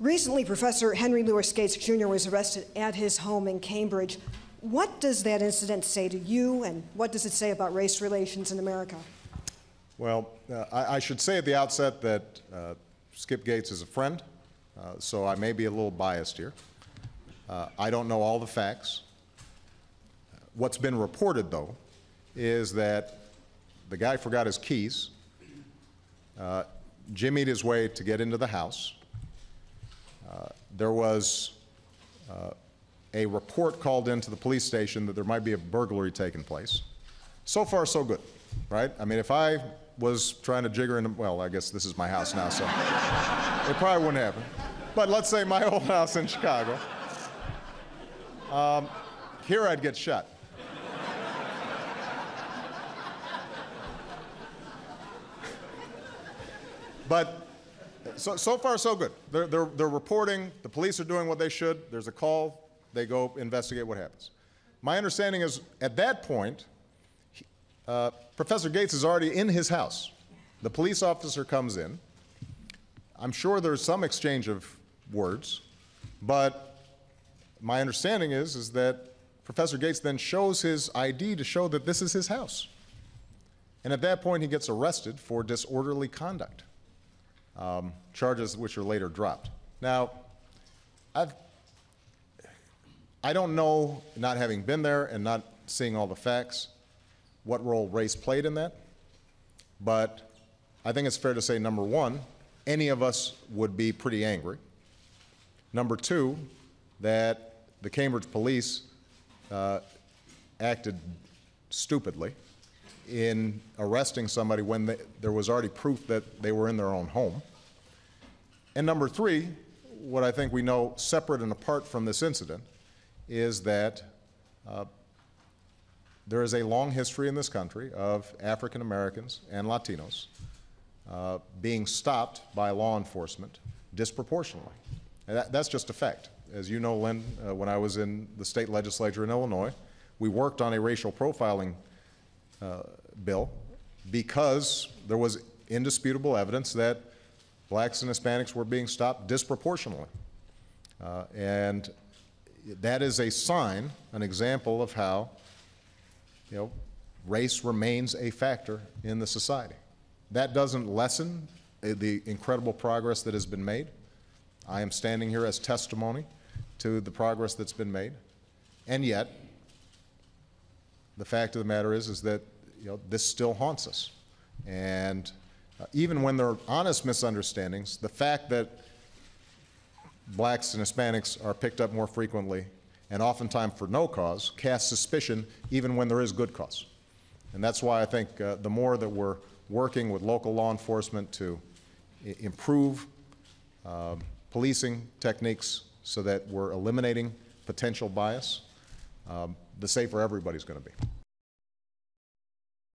Recently, Professor Henry Louis Gates Jr. was arrested at his home in Cambridge. What does that incident say to you, and what does it say about race relations in America? Well, I should say at the outset that Skip Gates is a friend, so I may be a little biased here. I don't know all the facts. What's been reported, though, is that the guy forgot his keys, jimmied his way to get into the house. There was a report called into the police station that there might be a burglary taking place. So far, so good, right? I mean, if I was trying to jigger into, well, I guess this is my house now, so it probably wouldn't happen. But let's say my old house in Chicago. Here I'd get shot. But so far, so good. They're reporting, the police are doing what they should, there's a call, they go investigate what happens. My understanding is, at that point, Professor Gates is already in his house. The police officer comes in. I'm sure there's some exchange of words, but my understanding is that Professor Gates then shows his ID to show that this is his house. And at that point, he gets arrested for disorderly conduct, charges which are later dropped. Now, I don't know, not having been there and not seeing all the facts, what role race played in that, but I think it's fair to say, number one, any of us would be pretty angry. Number two, that the Cambridge police acted stupidly in arresting somebody when there was already proof that they were in their own home. And number three, what I think we know separate and apart from this incident is that there is a long history in this country of African Americans and Latinos being stopped by law enforcement disproportionately. And that's just a fact. As you know, Lynn, when I was in the state legislature in Illinois, we worked on a racial profiling bill because there was indisputable evidence that blacks and Hispanics were being stopped disproportionately. And that is a sign, an example of how, race remains a factor in the society. That doesn't lessen the incredible progress that has been made. I am standing here as testimony to the progress that's been made. And yet, the fact of the matter is that this still haunts us. And even when there are honest misunderstandings, the fact that blacks and Hispanics are picked up more frequently and oftentimes for no cause casts suspicion even when there is good cause. And that's why I think the more that we're working with local law enforcement to improve policing techniques so that we're eliminating potential bias, the safer everybody's going to be.